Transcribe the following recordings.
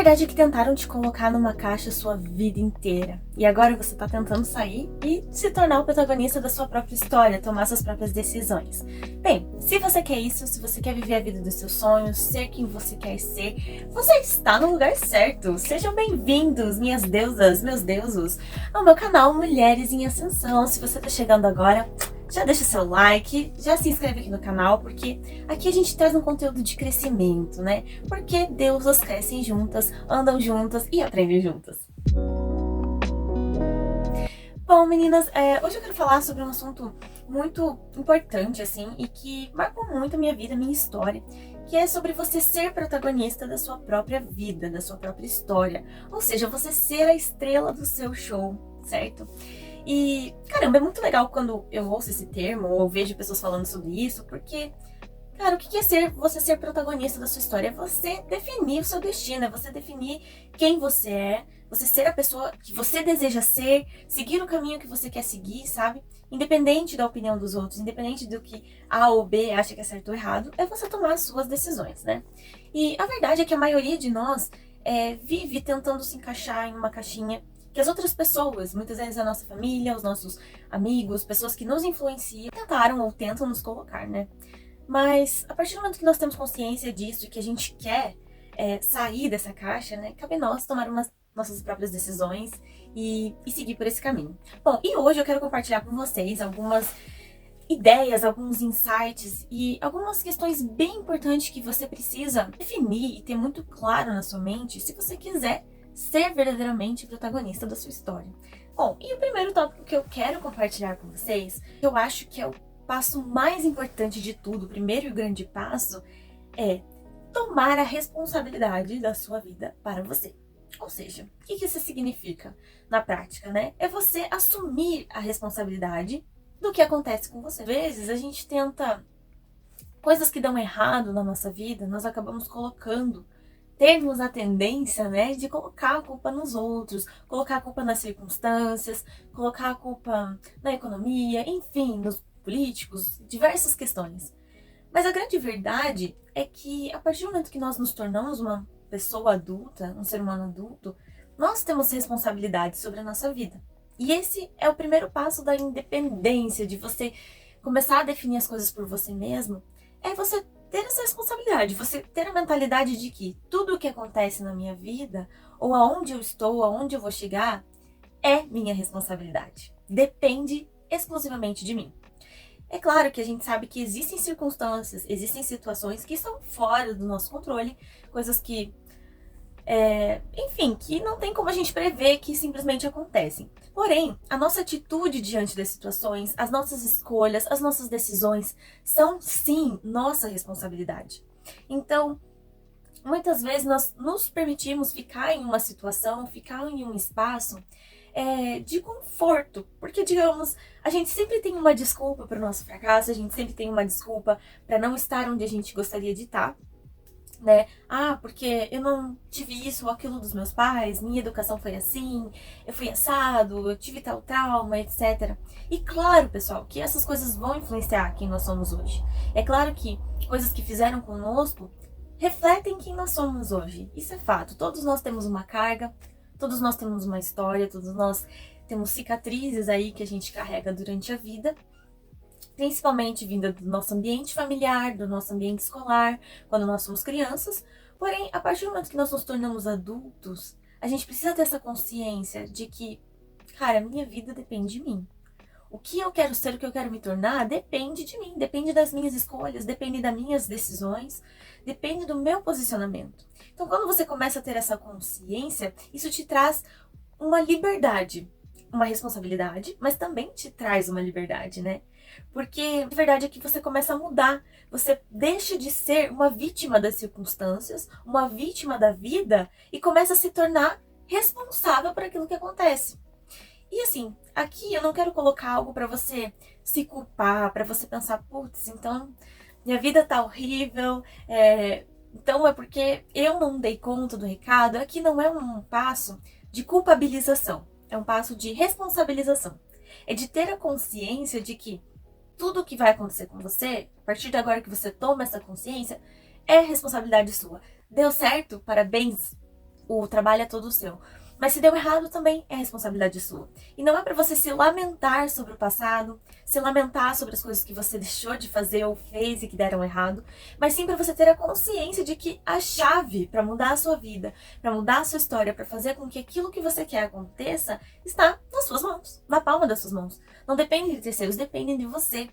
verdade é que tentaram te colocar numa caixa a sua vida inteira. E agora você tá tentando sair e se tornar o protagonista da sua própria história, tomar suas próprias decisões. Bem, se você quer isso, se você quer viver a vida dos seus sonhos, ser quem você quer ser, você está no lugar certo. Sejam bem-vindos, minhas deusas, meus deuses, ao meu canal Mulheres em Ascensão. Se você tá chegando agora, já deixa seu like, já se inscreve aqui no canal, porque aqui a gente traz um conteúdo de crescimento, né? Porque deusas crescem juntas, andam juntas e aprendem juntas. Bom, meninas, hoje eu quero falar sobre um assunto muito importante, assim, e que marcou muito a minha vida, a minha história, que é sobre você ser protagonista da sua própria vida, da sua própria história. Ou seja, você ser a estrela do seu show, certo? E, caramba, é muito legal quando eu ouço esse termo ou vejo pessoas falando sobre isso, porque, cara, o que é você ser protagonista da sua história? É você definir o seu destino, é você definir quem você é, você ser a pessoa que você deseja ser, seguir o caminho que você quer seguir, sabe? Independente da opinião dos outros, independente do que A ou B acha que é certo ou errado, é você tomar as suas decisões, né? E a verdade é que a maioria de nós vive tentando se encaixar em uma caixinha que as outras pessoas, muitas vezes a nossa família, os nossos amigos, pessoas que nos influenciam, tentaram ou tentam nos colocar, né? Mas a partir do momento que nós temos consciência disso e que a gente quer sair dessa caixa, né? Cabe nós tomar nossas próprias decisões e seguir por esse caminho. Bom, e hoje eu quero compartilhar com vocês algumas ideias, alguns insights e algumas questões bem importantes que você precisa definir e ter muito claro na sua mente se você quiser ser verdadeiramente protagonista da sua história. Bom, e o primeiro tópico que eu quero compartilhar com vocês, que eu acho que é o passo mais importante de tudo, o primeiro e o grande passo, é tomar a responsabilidade da sua vida para você. Ou seja, o que isso significa na prática, né? É você assumir a responsabilidade do que acontece com você. Às vezes a gente tenta coisas que dão errado na nossa vida, nós acabamos temos a tendência, né, de colocar a culpa nos outros, colocar a culpa nas circunstâncias, colocar a culpa na economia, enfim, nos políticos, diversas questões. Mas a grande verdade é que a partir do momento que nós nos tornamos uma pessoa adulta, um ser humano adulto, nós temos responsabilidade sobre a nossa vida. E esse é o primeiro passo da independência, de você começar a definir as coisas por você mesmo, é você ter essa responsabilidade, você ter a mentalidade de que tudo o que acontece na minha vida, ou aonde eu estou, aonde eu vou chegar, é minha responsabilidade. Depende exclusivamente de mim. É claro que a gente sabe que existem circunstâncias, existem situações que estão fora do nosso controle, coisas que enfim, que não tem como a gente prever, que simplesmente acontecem. Porém, a nossa atitude diante das situações, as nossas escolhas, as nossas decisões são sim nossa responsabilidade. Então, muitas vezes nós nos permitimos ficar em uma situação, ficar em um espaço de conforto, porque, digamos, a gente sempre tem uma desculpa para o nosso fracasso, a gente sempre tem uma desculpa para não estar onde a gente gostaria de estar. Né? Ah, porque eu não tive isso ou aquilo dos meus pais, minha educação foi assim, eu fui assado, eu tive tal trauma, etc. E claro, pessoal, que essas coisas vão influenciar quem nós somos hoje. É claro que coisas que fizeram conosco refletem quem nós somos hoje. Isso é fato. Todos nós temos uma carga, todos nós temos uma história, todos nós temos cicatrizes aí que a gente carrega durante a vida, principalmente vinda do nosso ambiente familiar, do nosso ambiente escolar, quando nós somos crianças. Porém, a partir do momento que nós nos tornamos adultos, a gente precisa ter essa consciência de que, cara, a minha vida depende de mim. O que eu quero ser, o que eu quero me tornar, depende de mim, depende das minhas escolhas, depende das minhas decisões, depende do meu posicionamento. Então, quando você começa a ter essa consciência, isso te traz uma liberdade, uma responsabilidade, mas também te traz uma liberdade, né? Porque a verdade é que você começa a mudar, você deixa de ser uma vítima das circunstâncias, uma vítima da vida e começa a se tornar responsável por aquilo que acontece. E assim, aqui eu não quero colocar algo para você se culpar, para você pensar, putz, então minha vida tá horrível, então é porque eu não dei conta do recado. Aqui não é um passo de culpabilização, é um passo de responsabilização. É de ter a consciência de que tudo o que vai acontecer com você, a partir de agora que você toma essa consciência, é responsabilidade sua. Deu certo? Parabéns! o trabalho é todo seu. Mas se deu errado também é responsabilidade sua. E não é pra você se lamentar sobre o passado, se lamentar sobre as coisas que você deixou de fazer ou fez e que deram errado, mas sim pra você ter a consciência de que a chave pra mudar a sua vida, pra mudar a sua história, pra fazer com que aquilo que você quer aconteça, está nas suas mãos, na palma das suas mãos. Não depende de terceiros, dependem de você.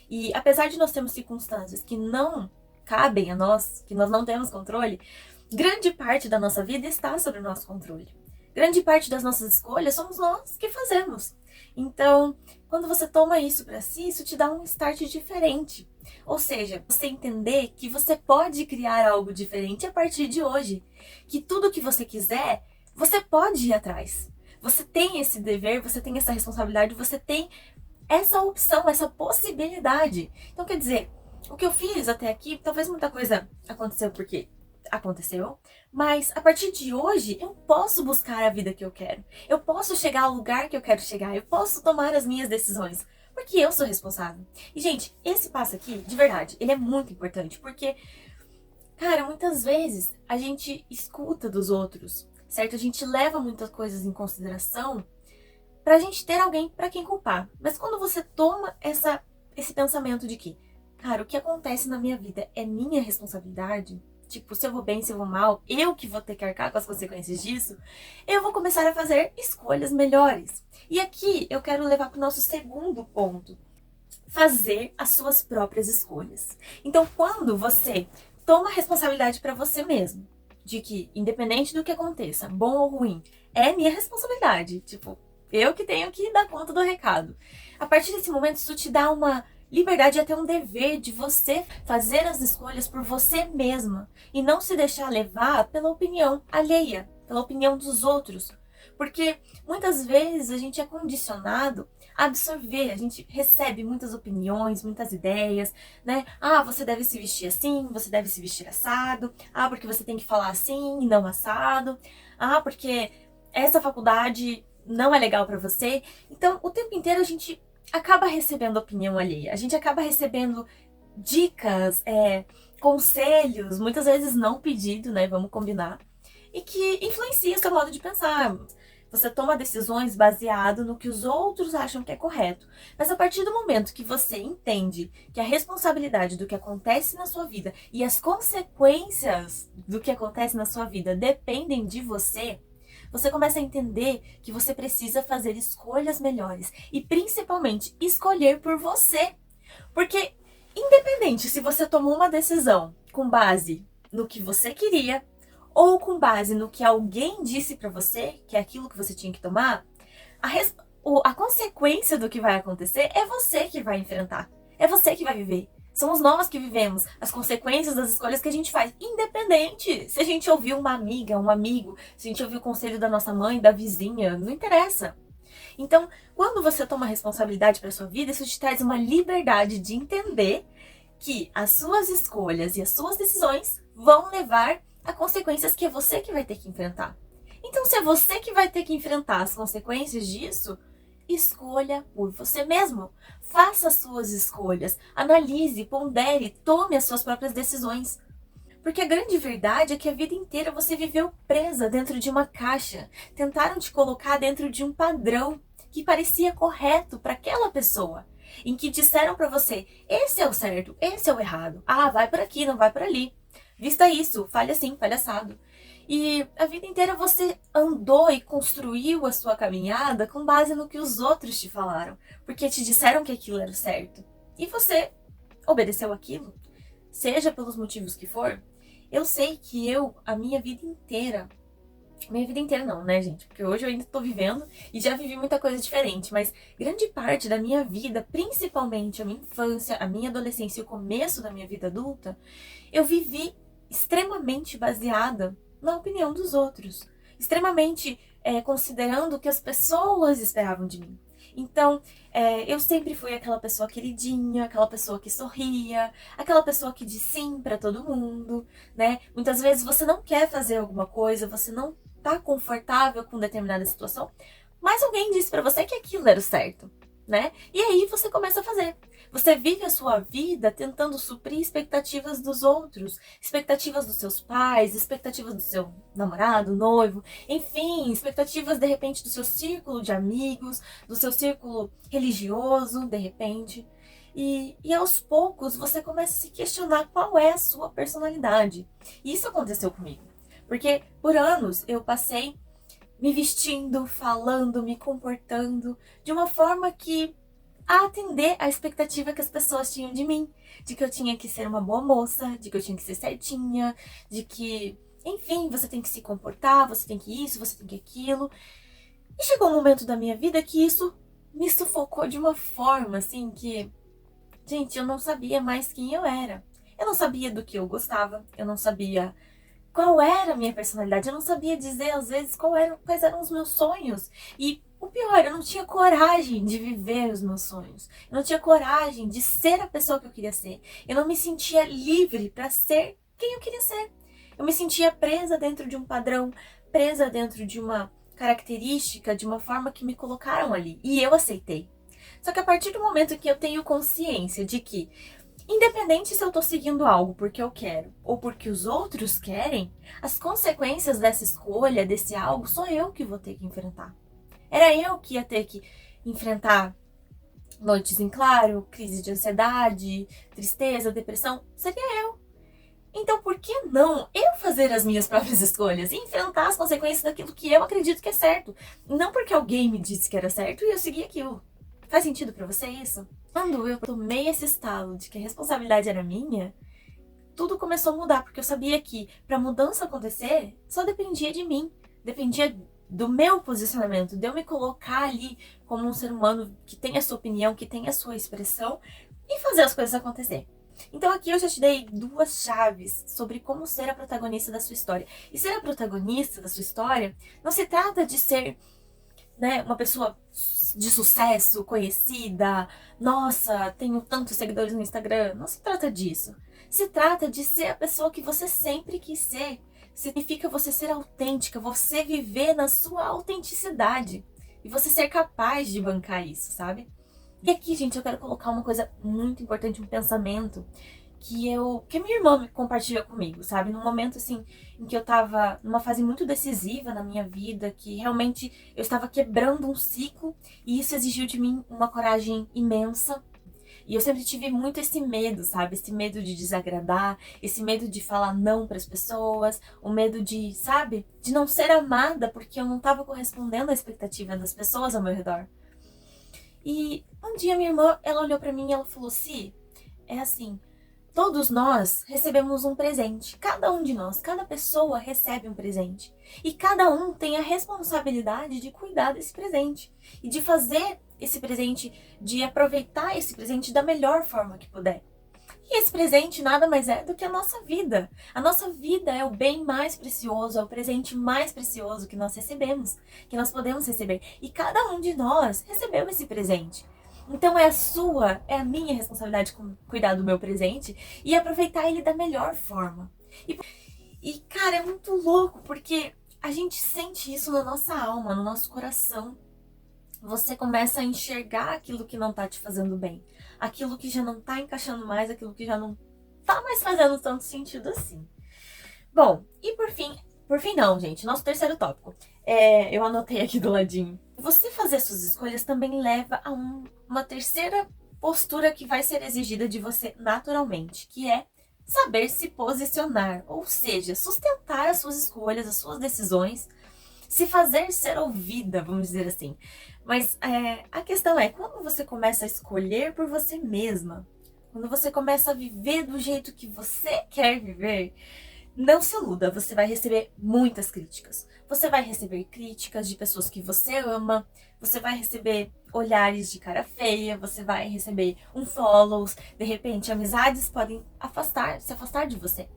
E apesar de nós termos circunstâncias que não cabem a nós, que nós não temos controle, grande parte da nossa vida está sob o nosso controle. Grande parte das nossas escolhas somos nós que fazemos. Então, quando você toma isso pra si, isso te dá um start diferente. Ou seja, você entender que você pode criar algo diferente a partir de hoje. Que tudo que você quiser, você pode ir atrás. Você tem esse dever, você tem essa responsabilidade, você tem essa opção, essa possibilidade. Então, quer dizer, o que eu fiz até aqui, talvez muita coisa aconteceu porque aconteceu, mas a partir de hoje eu posso buscar a vida que eu quero. Eu posso chegar ao lugar que eu quero chegar, eu posso tomar as minhas decisões, porque eu sou responsável. E, gente, esse passo aqui, de verdade, ele é muito importante, porque, cara, muitas vezes a gente escuta dos outros, certo? A gente leva muitas coisas em consideração pra gente ter alguém pra quem culpar. Mas quando você toma esse pensamento de que, cara, o que acontece na minha vida é minha responsabilidade, tipo, se eu vou bem, se eu vou mal, eu que vou ter que arcar com as consequências disso, eu vou começar a fazer escolhas melhores. E aqui eu quero levar para o nosso segundo ponto: fazer as suas próprias escolhas. Então, quando você toma a responsabilidade para você mesmo, de que, independente do que aconteça, bom ou ruim, é minha responsabilidade, tipo, eu que tenho que dar conta do recado. A partir desse momento, isso te dá uma liberdade, até um dever de você fazer as escolhas por você mesma e não se deixar levar pela opinião alheia, pela opinião dos outros. Porque muitas vezes a gente é condicionado a absorver, a gente recebe muitas opiniões, muitas ideias, né? Ah, você deve se vestir assim, você deve se vestir assado. Ah, porque você tem que falar assim e não assado. Ah, porque essa faculdade não é legal pra você. Então, o tempo inteiro a gente acaba recebendo opinião alheia, a gente acaba recebendo dicas, conselhos, muitas vezes não pedido, né, vamos combinar, e que influencia o seu modo de pensar. Você toma decisões baseado no que os outros acham que é correto, mas a partir do momento que você entende que a responsabilidade do que acontece na sua vida e as consequências do que acontece na sua vida dependem de você, você começa a entender que você precisa fazer escolhas melhores e principalmente escolher por você. Porque independente se você tomou uma decisão com base no que você queria ou com base no que alguém disse pra você, que é aquilo que você tinha que tomar, a consequência do que vai acontecer é você que vai enfrentar, é você que vai viver. Somos nós que vivemos as consequências das escolhas que a gente faz, independente se a gente ouviu uma amiga, um amigo, se a gente ouviu o conselho da nossa mãe, da vizinha, não interessa. Então, quando você toma responsabilidade para sua vida, isso te traz uma liberdade de entender que as suas escolhas e as suas decisões vão levar a consequências que é você que vai ter que enfrentar. Então, se é você que vai ter que enfrentar as consequências disso, escolha por você mesmo. Faça as suas escolhas, analise, pondere, tome as suas próprias decisões. Porque a grande verdade é que a vida inteira você viveu presa dentro de uma caixa. Tentaram te colocar dentro de um padrão que parecia correto para aquela pessoa. Em que disseram para você, esse é o certo, esse é o errado. Ah, vai por aqui, não vai por ali. Vista isso, fale assim, fale assado. E a vida inteira você andou e construiu a sua caminhada com base no que os outros te falaram, porque te disseram que aquilo era o certo. E você obedeceu aquilo, seja pelos motivos que for. Eu sei que a minha vida inteira não, né, gente? Porque hoje eu ainda tô vivendo e já vivi muita coisa diferente, mas grande parte da minha vida, principalmente a minha infância, a minha adolescência e o começo da minha vida adulta, eu vivi extremamente baseada na opinião dos outros, extremamente considerando o que as pessoas esperavam de mim. Então, eu sempre fui aquela pessoa queridinha, aquela pessoa que sorria, aquela pessoa que diz sim pra todo mundo, né? Muitas vezes você não quer fazer alguma coisa, você não tá confortável com determinada situação, mas alguém disse pra você que aquilo era o certo. né? E aí você começa a fazer. Você vive a sua vida tentando suprir expectativas dos outros, expectativas dos seus pais, expectativas do seu namorado, noivo, enfim, expectativas de repente do seu círculo de amigos, do seu círculo religioso, de repente. E aos poucos você começa a se questionar qual é a sua personalidade. E isso aconteceu comigo. Porque por anos eu passei me vestindo, falando, me comportando de uma forma que a atender à expectativa que as pessoas tinham de mim, de que eu tinha que ser uma boa moça, de que eu tinha que ser certinha, de que, enfim, você tem que se comportar, você tem que isso, você tem que aquilo. E chegou um momento da minha vida que isso me sufocou de uma forma assim que, gente, eu não sabia mais quem eu era. Eu não sabia do que eu gostava, eu não sabia qual era a minha personalidade, eu não sabia dizer às vezes quais eram os meus sonhos. E o pior, eu não tinha coragem de viver os meus sonhos. Eu não tinha coragem de ser a pessoa que eu queria ser. Eu não me sentia livre para ser quem eu queria ser. Eu me sentia presa dentro de um padrão, presa dentro de uma característica, de uma forma que me colocaram ali. E eu aceitei. Só que a partir do momento que eu tenho consciência de que, independente se eu tô seguindo algo porque eu quero ou porque os outros querem, as consequências dessa escolha, desse algo, sou eu que vou ter que enfrentar. Era eu que ia ter que enfrentar noites em claro, crise de ansiedade, tristeza, depressão. Seria eu. Então, por que não eu fazer as minhas próprias escolhas e enfrentar as consequências daquilo que eu acredito que é certo? Não porque alguém me disse que era certo e eu segui aquilo. Faz sentido pra você isso? Quando eu tomei esse estalo de que a responsabilidade era minha, tudo começou a mudar, porque eu sabia que pra mudança acontecer, só dependia de mim. Dependia do meu posicionamento, de eu me colocar ali como um ser humano que tem a sua opinião, que tem a sua expressão e fazer as coisas acontecer. Então aqui eu já te dei 2 chaves sobre como ser a protagonista da sua história. E ser a protagonista da sua história não se trata de ser, né, uma pessoa de sucesso, conhecida, nossa, tenho tantos seguidores no Instagram. Não se trata disso. Se trata de ser a pessoa que você sempre quis ser. Significa você ser autêntica, você viver na sua autenticidade. E você ser capaz de bancar isso, sabe? E aqui, gente, eu quero colocar uma coisa muito importante, um pensamento que a minha irmã me compartilhou comigo, sabe? Num momento, assim, em que eu tava numa fase muito decisiva na minha vida, que realmente eu estava quebrando um ciclo, e isso exigiu de mim uma coragem imensa. E eu sempre tive muito esse medo, sabe? Esse medo de desagradar, esse medo de falar não para as pessoas, o medo de, sabe? De não ser amada porque eu não estava correspondendo à expectativa das pessoas ao meu redor. E um dia minha irmã, ela olhou para mim e ela falou: "Si, é assim, todos nós recebemos um presente. Cada um de nós, cada pessoa recebe um presente. E cada um tem a responsabilidade de cuidar desse presente. E de fazer esse presente, de aproveitar esse presente da melhor forma que puder. E esse presente nada mais é do que a nossa vida. A nossa vida é o bem mais precioso, é o presente mais precioso que nós recebemos, que nós podemos receber. E cada um de nós recebeu esse presente. Então é a minha responsabilidade cuidar do meu presente e aproveitar ele da melhor forma. Cara, é muito louco, porque a gente sente isso na nossa alma, no nosso coração. Você começa a enxergar aquilo que não tá te fazendo bem, aquilo que já não tá encaixando mais, aquilo que já não tá mais fazendo tanto sentido assim. Bom, e por fim não, gente, nosso terceiro tópico. Eu anotei aqui do ladinho. Você fazer suas escolhas também leva a uma terceira postura que vai ser exigida de você naturalmente, que é saber se posicionar, ou seja, sustentar as suas escolhas, as suas decisões, se fazer ser ouvida, vamos dizer assim. Mas a questão é, quando você começa a escolher por você mesma, quando você começa a viver do jeito que você quer viver, não se iluda, você vai receber muitas críticas. Você vai receber críticas de pessoas que você ama, você vai receber olhares de cara feia, você vai receber follows, de repente amizades podem se afastar de você.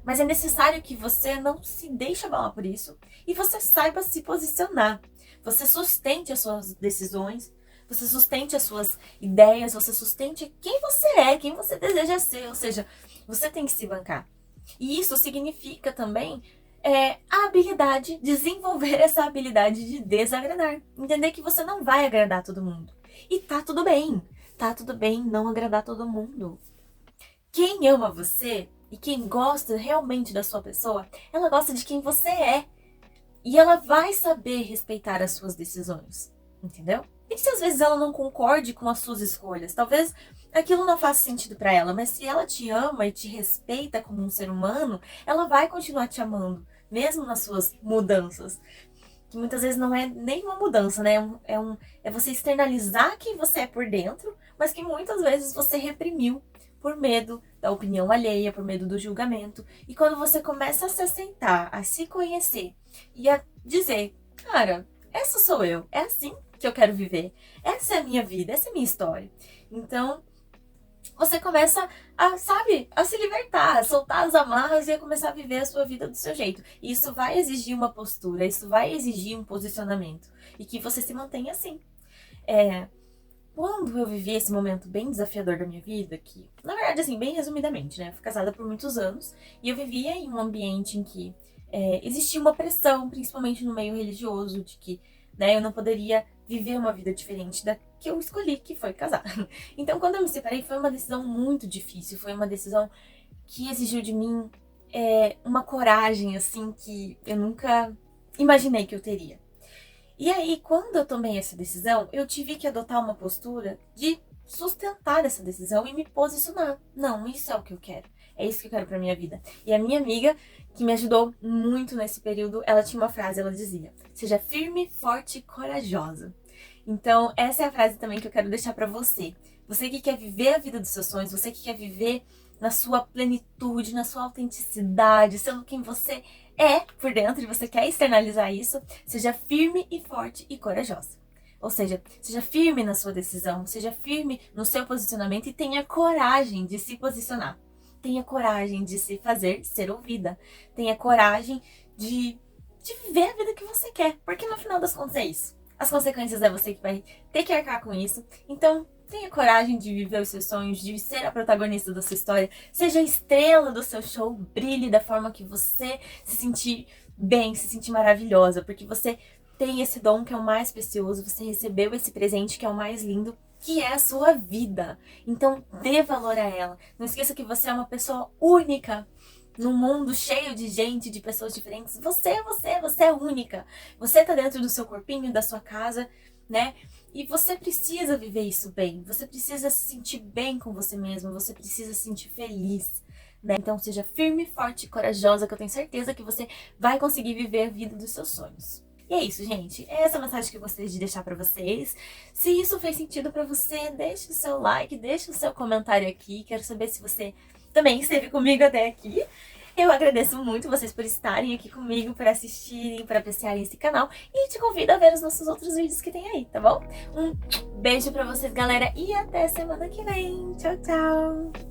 Mas é necessário que você não se deixe abalar por isso e você saiba se posicionar. Você sustente as suas decisões, você sustente as suas ideias, você sustente quem você é, quem você deseja ser. Ou seja, você tem que se bancar. E isso significa também a habilidade, desenvolver essa habilidade de desagradar. Entender que você não vai agradar todo mundo. E tá tudo bem não agradar todo mundo. Quem ama você e quem gosta realmente da sua pessoa, ela gosta de quem você é. E ela vai saber respeitar as suas decisões, entendeu? E se às vezes ela não concorde com as suas escolhas, talvez aquilo não faça sentido pra ela, mas se ela te ama e te respeita como um ser humano, ela vai continuar te amando, mesmo nas suas mudanças. Que muitas vezes não é nem uma mudança, né? É você externalizar quem você é por dentro, mas que muitas vezes você reprimiu por medo da opinião alheia, por medo do julgamento. E quando você começa a se aceitar, a se conhecer e a dizer, cara, essa sou eu, é assim que eu quero viver, essa é a minha vida, essa é a minha história. Então, você começa a, sabe, a se libertar, a soltar as amarras e a começar a viver a sua vida do seu jeito. E isso vai exigir uma postura, isso vai exigir um posicionamento. E que você se mantenha assim. Quando eu vivi esse momento bem desafiador da minha vida, que, na verdade, assim, bem resumidamente, né? Eu fui casada por muitos anos e eu vivia em um ambiente em que existia uma pressão, principalmente no meio religioso, de que, né, eu não poderia viver uma vida diferente da que eu escolhi, que foi casar. Então, quando eu me separei, foi uma decisão muito difícil, foi uma decisão que exigiu de mim uma coragem, assim, que eu nunca imaginei que eu teria. E aí, quando eu tomei essa decisão, eu tive que adotar uma postura de sustentar essa decisão e me posicionar. Não, isso é o que eu quero. É isso que eu quero pra minha vida. E a minha amiga, que me ajudou muito nesse período, ela tinha uma frase, ela dizia: seja firme, forte e corajosa. Então, essa é a frase também que eu quero deixar pra você. Você que quer viver a vida dos seus sonhos, você que quer viver na sua plenitude, na sua autenticidade, sendo quem você é por dentro e você quer externalizar isso, seja firme e forte e corajosa. Ou seja, seja firme na sua decisão, seja firme no seu posicionamento e tenha coragem de se posicionar. Tenha coragem de se fazer ser ouvida. Tenha coragem de viver a vida que você quer. Porque no final das contas é isso. As consequências é você que vai ter que arcar com isso. Então, tenha coragem de viver os seus sonhos, de ser a protagonista da sua história. Seja a estrela do seu show, brilhe da forma que você se sentir bem, se sentir maravilhosa. Porque você tem esse dom que é o mais precioso, você recebeu esse presente que é o mais lindo, que é a sua vida. Então, dê valor a ela. Não esqueça que você é uma pessoa única. Num mundo cheio de gente, de pessoas diferentes, você é única. Você tá dentro do seu corpinho, da sua casa, né? E você precisa viver isso bem. Você precisa se sentir bem com você mesmo. Você precisa se sentir feliz, né? Então seja firme, forte e corajosa, que eu tenho certeza que você vai conseguir viver a vida dos seus sonhos. E é isso, gente. É essa mensagem que eu gostaria de deixar pra vocês. Se isso fez sentido pra você, deixe o seu like, deixe o seu comentário aqui. Quero saber se você também esteve comigo até aqui. Eu agradeço muito vocês por estarem aqui comigo, por assistirem, por apreciarem esse canal. E te convido a ver os nossos outros vídeos que tem aí, tá bom? Um beijo pra vocês, galera. E até semana que vem. Tchau, tchau!